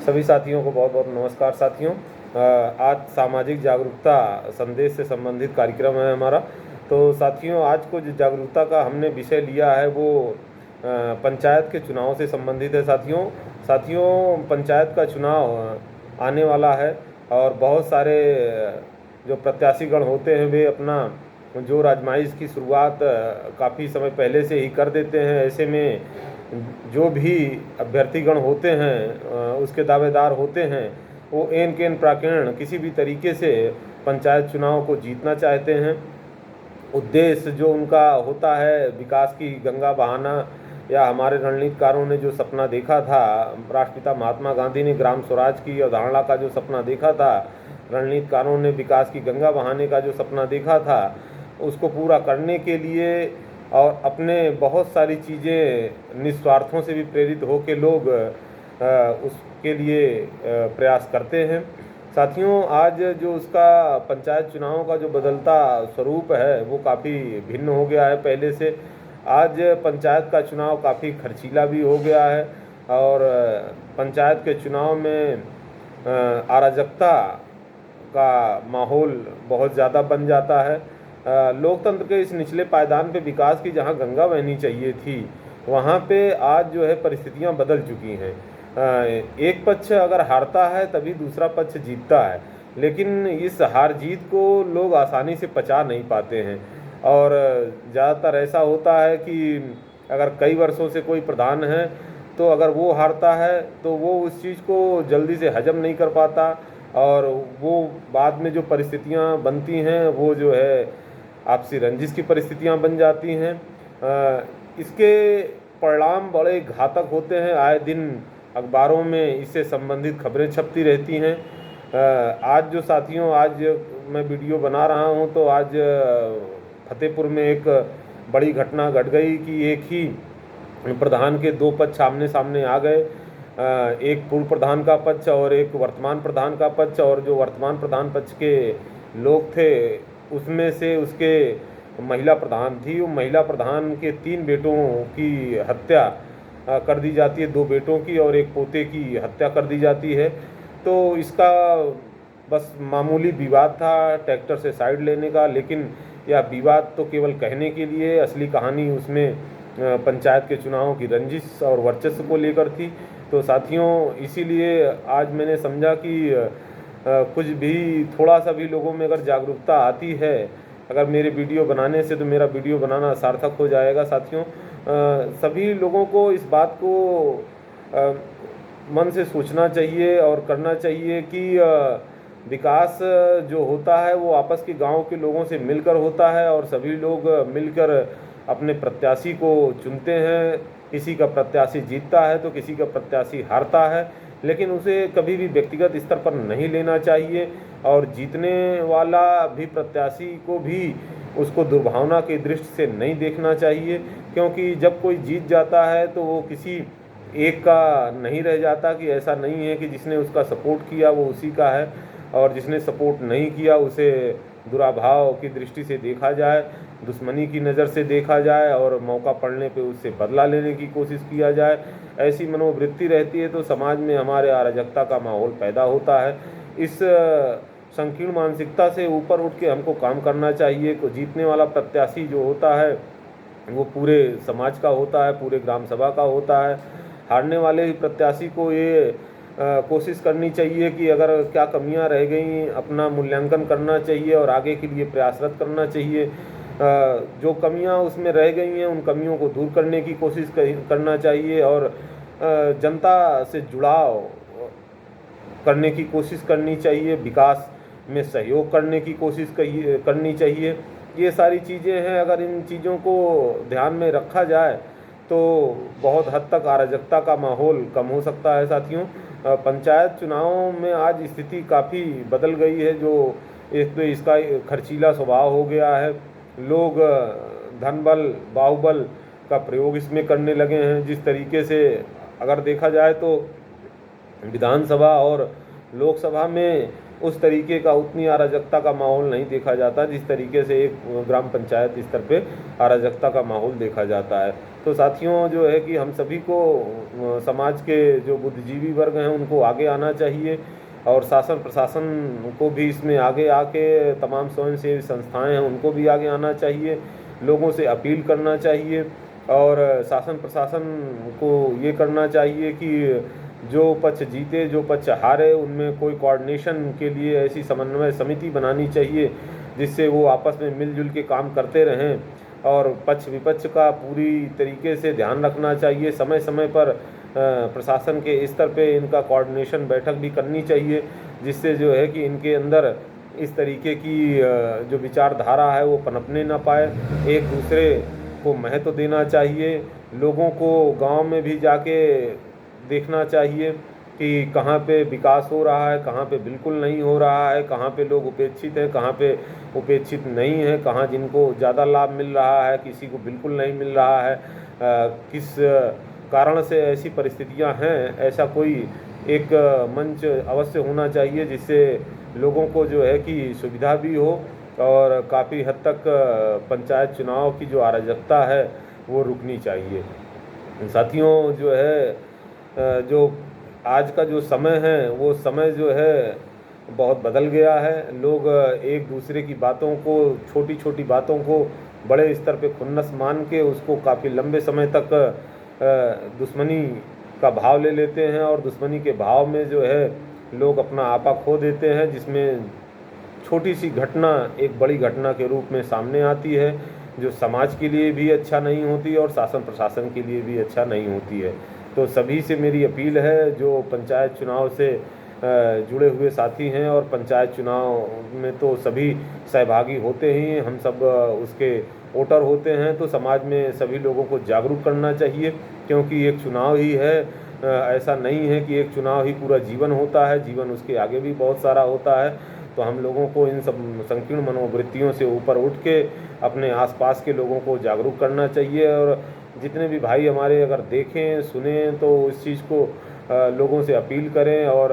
सभी साथियों को बहुत बहुत नमस्कार साथियों। आज सामाजिक जागरूकता संदेश से संबंधित कार्यक्रम है हमारा। तो साथियों, आज को जो जागरूकता का हमने विषय लिया है वो पंचायत के चुनाव से संबंधित है। साथियों पंचायत का चुनाव आने वाला है और बहुत सारे जो प्रत्याशीगण होते हैं वे अपना जो आजमाइश की शुरुआत काफ़ी समय पहले से ही कर देते हैं। ऐसे में जो भी अभ्यर्थीगण होते हैं उसके दावेदार होते हैं वो एन केन प्राकेण किसी भी तरीके से पंचायत चुनाव को जीतना चाहते हैं। उद्देश्य जो उनका होता है विकास की गंगा बहाना, या हमारे रणनीतिकारों ने जो सपना देखा था, राष्ट्रपिता महात्मा गांधी ने ग्राम स्वराज की अवधारणा का जो सपना देखा था, रणनीतिकारों ने विकास की गंगा बहाने का जो सपना देखा था, उसको पूरा करने के लिए और अपने बहुत सारी चीज़ें निस्वार्थों से भी प्रेरित हो के लोग उसके लिए प्रयास करते हैं। साथियों, आज जो उसका पंचायत चुनाव का जो बदलता स्वरूप है वो काफ़ी भिन्न हो गया है पहले से। आज पंचायत का चुनाव काफ़ी खर्चीला भी हो गया है और पंचायत के चुनाव में अराजकता का माहौल बहुत ज़्यादा बन जाता है। लोकतंत्र के इस निचले पायदान पे विकास की जहाँ गंगा बहनी चाहिए थी वहाँ पे आज जो है परिस्थितियाँ बदल चुकी हैं। एक पक्ष अगर हारता है तभी दूसरा पक्ष जीतता है, लेकिन इस हार जीत को लोग आसानी से पचा नहीं पाते हैं। और ज़्यादातर ऐसा होता है कि अगर कई वर्षों से कोई प्रधान है तो अगर वो हारता है तो वो उस चीज़ को जल्दी से हजम नहीं कर पाता और वो बाद में जो परिस्थितियाँ बनती हैं वो जो है आपसी रंजिश की परिस्थितियाँ बन जाती हैं। इसके परिणाम बड़े घातक होते हैं। आए दिन अखबारों में इससे संबंधित खबरें छपती रहती हैं। आज जो साथियों, आज मैं वीडियो बना रहा हूं तो आज फतेहपुर में एक बड़ी घटना घट गई कि एक ही प्रधान के दो पक्ष आमने सामने आ गए। एक पूर्व प्रधान का पक्ष और एक वर्तमान प्रधान का पक्ष, और जो वर्तमान प्रधान पक्ष के लोग थे उसमें से उसके महिला प्रधान थी, वो महिला प्रधान के 3 बेटों की हत्या कर दी जाती है, 2 बेटों की और एक पोते की हत्या कर दी जाती है। तो इसका बस मामूली विवाद था ट्रैक्टर से साइड लेने का, लेकिन यह विवाद तो केवल कहने के लिए, असली कहानी उसमें पंचायत के चुनावों की रंजिश और वर्चस्व को लेकर थी। तो साथियों, इसीलिए आज मैंने समझा कि कुछ भी थोड़ा सा भी लोगों में अगर जागरूकता आती है, अगर मेरे वीडियो बनाने से, तो मेरा वीडियो बनाना सार्थक हो जाएगा। साथियों, सभी लोगों को इस बात को मन से सोचना चाहिए और करना चाहिए कि विकास जो होता है वो आपस के गांव के लोगों से मिलकर होता है और सभी लोग मिलकर अपने प्रत्याशी को चुनते हैं। किसी का प्रत्याशी जीतता है तो किसी का प्रत्याशी हारता है, लेकिन उसे कभी भी व्यक्तिगत स्तर पर नहीं लेना चाहिए और जीतने वाला भी प्रत्याशी को भी उसको दुर्भावना की दृष्टि से नहीं देखना चाहिए, क्योंकि जब कोई जीत जाता है तो वो किसी एक का नहीं रह जाता। कि ऐसा नहीं है कि जिसने उसका सपोर्ट किया वो उसी का है और जिसने सपोर्ट नहीं किया उसे दुराभाव की दृष्टि से देखा जाए, दुश्मनी की नज़र से देखा जाए और मौका पड़ने पे उससे बदला लेने की कोशिश किया जाए। ऐसी मनोवृत्ति रहती है तो समाज में हमारे अराजकता का माहौल पैदा होता है। इस संकीर्ण मानसिकता से ऊपर उठ के हमको काम करना चाहिए। जीतने वाला प्रत्याशी जो होता है वो पूरे समाज का होता है, पूरे ग्राम सभा का होता है। हारने वाले ही प्रत्याशी को ये कोशिश करनी चाहिए कि अगर क्या कमियां रह गई अपना मूल्यांकन करना चाहिए और आगे के लिए प्रयासरत करना चाहिए। जो कमियां उसमें रह गई हैं उन कमियों को दूर करने की कोशिश करना चाहिए और जनता से जुड़ाव करने की कोशिश करनी चाहिए, विकास में सहयोग करने की कोशिश करनी चाहिए। ये सारी चीज़ें हैं, अगर इन चीज़ों को ध्यान में रखा जाए तो बहुत हद तक अराजकता का माहौल कम हो सकता है। साथियों, पंचायत चुनावों में आज स्थिति काफ़ी बदल गई है। जो एक तो इसका खर्चीला स्वभाव हो गया है, लोग धन बल बाहुबल का प्रयोग इसमें करने लगे हैं। जिस तरीके से अगर देखा जाए तो विधानसभा और लोकसभा में उस तरीके का उतनी अराजकता का माहौल नहीं देखा जाता जिस तरीके से एक ग्राम पंचायत स्तर पे अराजकता का माहौल देखा जाता है। तो साथियों जो है कि हम सभी को समाज के जो बुद्धिजीवी वर्ग हैं उनको आगे आना चाहिए, और शासन प्रशासन को भी इसमें आगे आके तमाम स्वयंसेवी संस्थाएं हैं उनको भी आगे आना चाहिए, लोगों से अपील करना चाहिए, और शासन प्रशासन को ये करना चाहिए कि जो पक्ष जीते जो पक्ष हारे उनमें कोई कोऑर्डिनेशन के लिए ऐसी समन्वय समिति बनानी चाहिए जिससे वो आपस में मिलजुल के काम करते रहें, और पक्ष विपक्ष का पूरी तरीके से ध्यान रखना चाहिए। समय समय पर प्रशासन के स्तर पे इनका कोऑर्डिनेशन बैठक भी करनी चाहिए, जिससे जो है कि इनके अंदर इस तरीके की जो विचारधारा है वो पनपने ना पाए। एक दूसरे को महत्व देना चाहिए, लोगों को गांव में भी जाके देखना चाहिए कि कहाँ पे विकास हो रहा है, कहाँ पे बिल्कुल नहीं हो रहा है, कहाँ पे लोग उपेक्षित हैं, कहाँ पे उपेक्षित नहीं है, कहाँ जिनको ज़्यादा लाभ मिल रहा है, किसी को बिल्कुल नहीं मिल रहा है, किस कारण से ऐसी परिस्थितियां हैं। ऐसा कोई एक मंच अवश्य होना चाहिए जिससे लोगों को जो है कि सुविधा भी हो, और काफ़ी हद तक पंचायत चुनाव की जो अराजकता है वो रुकनी चाहिए। साथियों जो है जो आज का जो समय है वो समय जो है बहुत बदल गया है। लोग एक दूसरे की बातों को, छोटी छोटी बातों को बड़े स्तर पे खुन्नस मान के उसको काफ़ी लंबे समय तक दुश्मनी का भाव ले लेते हैं, और दुश्मनी के भाव में जो है लोग अपना आपा खो देते हैं, जिसमें छोटी सी घटना एक बड़ी घटना के रूप में सामने आती है, जो समाज के लिए भी अच्छा नहीं होती और शासन प्रशासन के लिए भी अच्छा नहीं होती है। तो सभी से मेरी अपील है जो पंचायत चुनाव से जुड़े हुए साथी हैं, और पंचायत चुनाव में तो सभी सहभागी होते ही, हम सब उसके वोटर होते हैं, तो समाज में सभी लोगों को जागरूक करना चाहिए, क्योंकि एक चुनाव ही है। ऐसा नहीं है कि एक चुनाव ही पूरा जीवन होता है, जीवन उसके आगे भी बहुत सारा होता है। तो हम लोगों को इन सब संकीर्ण मनोवृत्तियों से ऊपर उठ के अपने आसपास के लोगों को जागरूक करना चाहिए, और जितने भी भाई हमारे अगर देखें सुने तो इस चीज़ को लोगों से अपील करें, और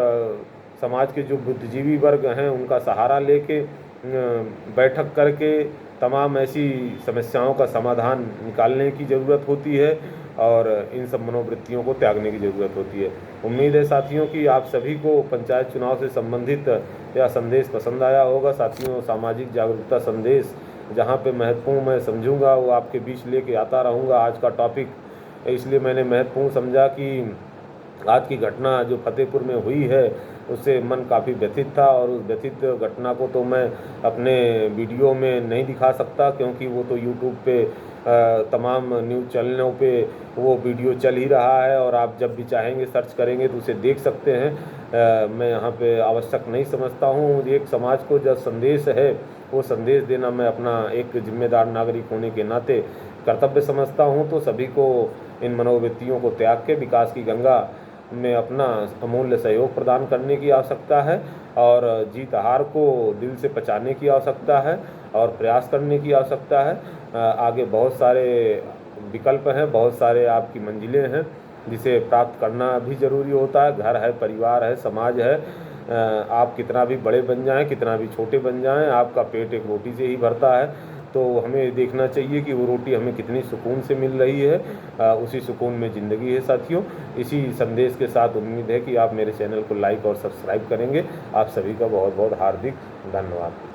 समाज के जो बुद्धिजीवी वर्ग हैं उनका सहारा लेके बैठक करके तमाम ऐसी समस्याओं का समाधान निकालने की ज़रूरत होती है, और इन सब मनोवृत्तियों को त्यागने की ज़रूरत होती है। उम्मीद है साथियों कि आप सभी को पंचायत चुनाव से संबंधित यह संदेश पसंद आया होगा। साथियों, सामाजिक जागरूकता संदेश जहाँ पे महत्वपूर्ण मैं समझूंगा वो आपके बीच लेके आता रहूँगा। आज का टॉपिक इसलिए मैंने महत्वपूर्ण समझा कि आज की घटना जो फतेहपुर में हुई है उससे मन काफ़ी व्यथित था, और उस व्यथित घटना को तो मैं अपने वीडियो में नहीं दिखा सकता, क्योंकि वो तो यूट्यूब पे तमाम न्यूज़ चैनलों पे वो वीडियो चल ही रहा है, और आप जब भी चाहेंगे सर्च करेंगे तो उसे देख सकते हैं। मैं यहाँ पे आवश्यक नहीं समझता हूँ। एक समाज को जो संदेश है वो संदेश देना मैं अपना एक जिम्मेदार नागरिक होने के नाते कर्तव्य समझता हूँ। तो सभी को इन मनोवृत्तियों को त्याग के विकास की गंगा में अपना अमूल्य सहयोग प्रदान करने की आवश्यकता है, और जीत हार को दिल से पचाने की आवश्यकता है, और प्रयास करने की आवश्यकता है। आगे बहुत सारे विकल्प हैं, बहुत सारे आपकी मंजिलें हैं जिसे प्राप्त करना भी ज़रूरी होता है। घर है, परिवार है, समाज है। आप कितना भी बड़े बन जाएं, कितना भी छोटे बन जाएं, आपका पेट एक रोटी से ही भरता है। तो हमें देखना चाहिए कि वो रोटी हमें कितनी सुकून से मिल रही है। उसी सुकून में ज़िंदगी है साथियों। इसी संदेश के साथ उम्मीद है कि आप मेरे चैनल को लाइक और सब्सक्राइब करेंगे। आप सभी का बहुत बहुत हार्दिक धन्यवाद।